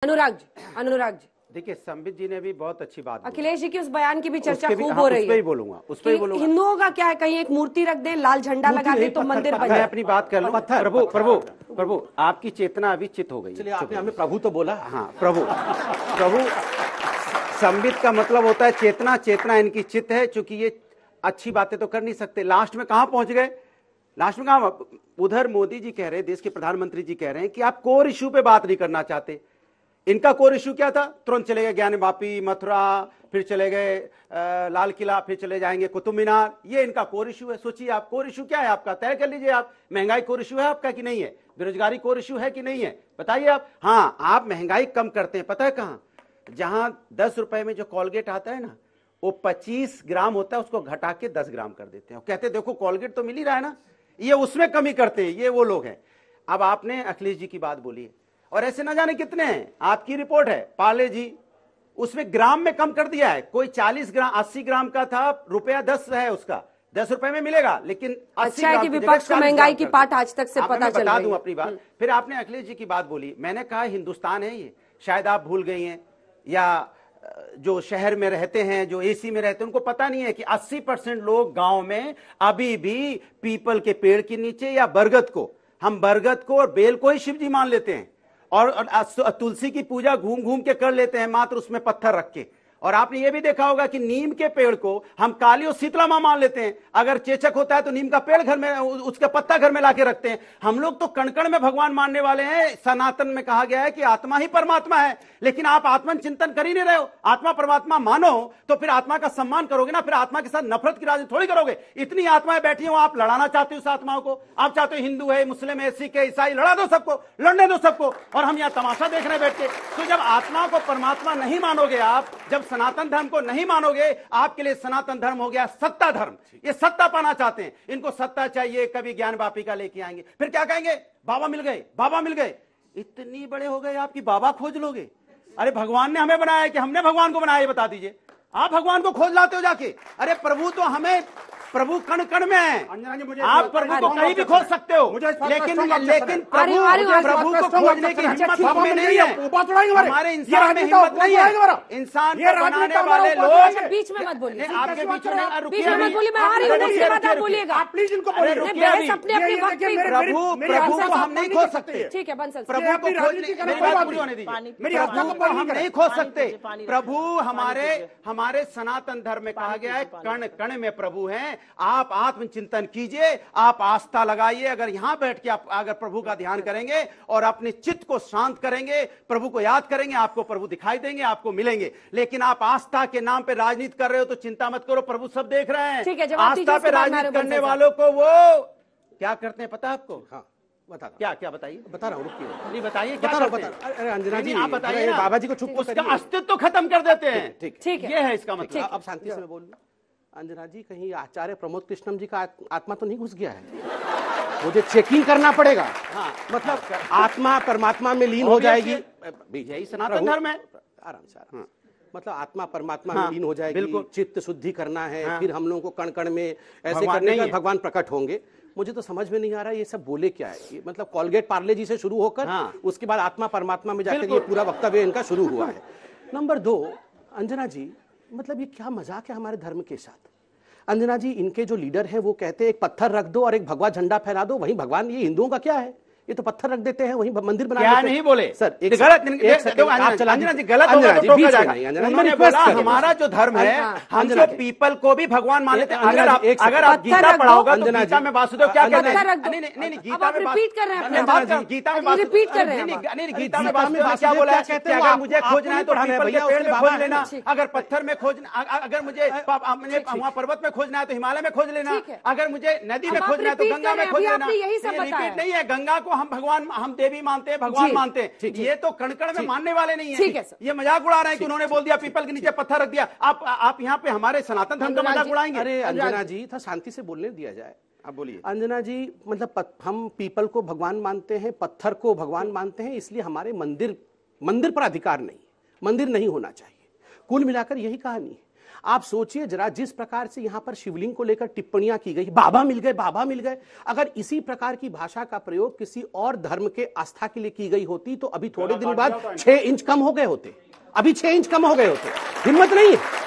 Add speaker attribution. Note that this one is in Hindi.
Speaker 1: अनुराग जी
Speaker 2: देखिए, संबित जी ने भी बहुत अच्छी बात बोली।
Speaker 1: अखिलेश जी की उस बयान की भी चर्चा खूब हो रही है।
Speaker 2: उस पे ही बोलूंगा, उस पे ही बोलूंगा।
Speaker 1: हिंदुओं का क्या है, कहीं एक मूर्ति रख दें, लाल झंडा लगा दें तो मंदिर बन जाए।
Speaker 2: मैं अपनी बात कर लूं। प्रभु प्रभु प्रभु आपकी चेतना अभी चित हो गई।
Speaker 3: चलिए, आपने हमें प्रभु तो बोला।
Speaker 2: हाँ, प्रभु प्रभु संबित का मतलब होता है चेतना। चेतना इनकी चित है, क्योंकि ये अच्छी बातें तो कर नहीं सकते। लास्ट में कहां पहुंच गए? लास्ट में कहा, उधर मोदी जी कह रहे हैं, देश के प्रधानमंत्री जी कह रहे हैं कि आप कोर इश्यू पे बात नहीं करना चाहते। इनका कोर इश्यू क्या था? तुरंत चले गए ज्ञान वापी, मथुरा, फिर चले गए लाल किला, फिर चले जाएंगे कुतुब मीनार। ये इनका कोर इश्यू है। सोचिए आप, कोर इश्यू क्या है आपका? तय कर लीजिए आप। महंगाई कोर इश्यू है आपका कि नहीं है? बेरोजगारी कोर इश्यू है कि नहीं है? बताइए आप। हाँ, आप महंगाई कम करते हैं, पता है कहां? जहां 10 रुपए में जो कोलगेट आता है ना, वो 25 ग्राम होता है, उसको घटा के 10 ग्राम कर देते हैं। कहते हैं देखो कोलगेट तो मिल ही रहा है ना, ये उसमें कमी करते हैं। ये वो लोग हैं। अब आपने अखिलेश जी की बात बोली है, और ऐसे ना जाने कितने हैं। आपकी रिपोर्ट है पाले जी, उसमें ग्राम में कम कर दिया है। कोई 40 ग्राम 80 ग्राम का था, रुपया 10 है उसका, 10 रुपए में मिलेगा। लेकिन
Speaker 1: अच्छा है कि विपक्ष को महंगाई की पाठ आज तक से पता चल रही है।
Speaker 2: बता दूं अपनी बात। फिर आपने अखिलेश जी की बात बोली। मैंने कहा हिंदुस्तान है ये, शायद आप भूल गई हैं, या जो शहर में रहते हैं, जो एसी में रहते हैं, उनको पता नहीं है कि 80% लोग गांव में अभी भी पीपल के पेड़ के नीचे या बरगद को, हम बरगद को और बेल को ही शिव जी मान लेते हैं, और तुलसी की पूजा घूम घूम के कर लेते हैं, मात्र उसमें पत्थर रख के। और आपने ये भी देखा होगा कि नीम के पेड़ को हम काली और शीतला मां मान लेते हैं। अगर चेचक होता है तो नीम का पेड़ घर में, उसका पत्ता घर में लाके रखते हैं। हम लोग तो कण कण में भगवान मानने वाले हैं। सनातन में कहा गया है कि आत्मा ही परमात्मा है, लेकिन आप आत्मन चिंतन कर ही नहीं रहे हो। आत्मा परमात्मा मानो तो फिर आत्मा का सम्मान करोगे ना, फिर आत्मा के साथ नफरत की राजनीति थोड़ी करोगे। इतनी आत्माएं बैठी हो, आप लड़ाना चाहते हो उस आत्माओं को। आप चाहते हो हिंदू है, मुस्लिम है, सिख है, ईसाई, लड़ा दो सबको, लड़ने दो सबको, और हम यहाँ तमाशा देख रहे बैठ के। तो जब आत्मा को परमात्मा नहीं मानोगे आप, जब सनातन धर्म को नहीं मानोगे, आपके लिए सनातन धर्म हो गया सत्ता धर्म। ये सत्ता पाना चाहते हैं, इनको सत्ता चाहिए। कभी ज्ञान वापी का लेके आएंगे, फिर क्या कहेंगे? बाबा मिल गए, बाबा मिल गए। इतनी बड़े हो गए आपकी बाबा खोज लोगे? अरे भगवान ने हमें बनाया है कि हमने भगवान को बनाया? ये बता दीजिए। आप भगवान को खोज लाते हो जाके। अरे प्रभु तो हमें, प्रभु कण कण में है। आप प्रभु को कहीं भी खोज सकते हो, लेकिन प्रभु को खोजने की हिम्मत हम में नहीं है। हमारे इंसान में हिम्मत नहीं है। इंसान को बनाने वाले लोग।
Speaker 1: बीच में मत बोलिए,
Speaker 2: आपके बीच में
Speaker 1: मत बोलिए। मैं आ रही हूँ, बोलिएगा
Speaker 3: प्लीज। इनको बोलिए।
Speaker 2: प्रभु को हम नहीं खोज सकते।
Speaker 1: ठीक है बंसल,
Speaker 2: प्रभु को खोजने, मेरी बात पूरी होने दीजिए। प्रभु को हम नहीं खोज सकते। प्रभु हमारे सनातन धर्म में कहा गया है कण कण में प्रभु हैं। आप आत्मचिंतन कीजिए, आप आस्था लगाइए। अगर यहां बैठ के आप अगर प्रभु का ध्यान करेंगे और अपने चित्त को शांत करेंगे, प्रभु को याद करेंगे, आपको प्रभु दिखाई देंगे, आपको मिलेंगे। लेकिन आप आस्था के नाम पे राजनीति कर रहे हो तो चिंता मत करो, प्रभु सब देख रहे हैं।
Speaker 1: ठीक है,
Speaker 2: आस्था पे राजनीति करने वालों को वो क्या करते हैं पता है आपको?
Speaker 3: हाँ, बता
Speaker 2: क्या बताइए?
Speaker 3: बता रहा हूँ, रुकिए।
Speaker 2: नहीं बताइए,
Speaker 3: बता रहा हूँ। अरे अंजना जी,
Speaker 2: आप बताइए।
Speaker 3: बाबा जी को चुप
Speaker 2: उसका अस्तित्व खत्म कर देते हैं।
Speaker 1: ठीक है,
Speaker 2: ये है इसका मतलब।
Speaker 3: अब शांति से मैं बोल लूं। अंजना जी, कहीं आचार्य प्रमोद कृष्णम जी का आत्मा तो नहीं घुस गया है? मुझे चेकिंग करना पड़ेगा।
Speaker 2: हाँ,
Speaker 3: मतलब आत्मा परमात्मा में लीन हो जाएगी।
Speaker 2: यही सनातन धर्म है।
Speaker 3: आराम से। मतलब आत्मा परमात्मा में लीन हो जाएगी,
Speaker 2: बिल्कुल।
Speaker 3: चित्त शुद्धि करना है। फिर हम लोगों को कण कण में ऐसे करने का भगवान प्रकट होंगे। मुझे तो समझ में नहीं आ रहा ये सब बोले क्या है। ये मतलब कॉलगेट पार्ले जी से शुरू होकर उसके बाद आत्मा परमात्मा में जाकर ये पूरा वक्तव्य इनका शुरू हुआ है। नंबर 2, अंजना जी, मतलब ये क्या मजाक है हमारे धर्म के साथ? अंजना जी, इनके जो लीडर हैं वो कहते हैं एक पत्थर रख दो और एक भगवा झंडा फहरा दो, वहीं भगवान। ये हिंदुओं का क्या है? ये तो पत्थर रख देते हैं, वहीं मंदिर बना देते हैं।
Speaker 2: नहीं बोले
Speaker 3: सर,
Speaker 2: एक गलत अंजना जी, गलत होगा तो टोका जाएगा। उन्होंने बोला हमारा जो धर्म है, हम तो पीपल को भी भगवान मान लेते हैं। अगर आप गीता पढ़ाओगे तो गीता में वासुदेव क्या कहते हैं? नहीं, गीता में
Speaker 1: रिपीट कर रहे हैं,
Speaker 2: गीता में रिपीट कर रहे हैं। नहीं, गीता में वासुदेव क्या बोला है? अगर मुझे खोजना है तो पीपल के पेड़ में खोज लेना, अगर पत्थर में खोजना, अगर मुझे वहां पर्वत में खोजना है तो हिमालय में खोज लेना, अगर मुझे नदी में खोजना है तो गंगा में खोज लेना। रिपीट नहीं है। गंगा को हम भगवान, हम देवी मानते हैं, भगवान मानते हैं। ये तो कण कण में मानने वाले नहीं है। ये मजाक उड़ा रहे हैं कि उन्होंने बोल दिया पीपल के नीचे पत्थर रख दिया। आप यहाँ पे हमारे सनातन धर्म का मजाक उड़ाएंगे?
Speaker 3: अरे अंजना जी, था शांति से बोलने दिया जाए।
Speaker 2: आप बोलिए।
Speaker 3: अंजना जी, मतलब हम पीपल को भगवान मानते हैं, पत्थर को भगवान मानते हैं, इसलिए हमारे मंदिर पर अधिकार नहीं, मंदिर नहीं होना चाहिए। कुल मिलाकर यही कहानी है। आप सोचिए जरा, जिस प्रकार से यहां पर शिवलिंग को लेकर टिप्पणियां की गई, बाबा मिल गए, बाबा मिल गए, अगर इसी प्रकार की भाषा का प्रयोग किसी और धर्म के आस्था के लिए की गई होती तो अभी थोड़े दिन बाद 6 इंच कम हो गए होते, अभी 6 इंच कम हो गए होते। हिम्मत नहीं है।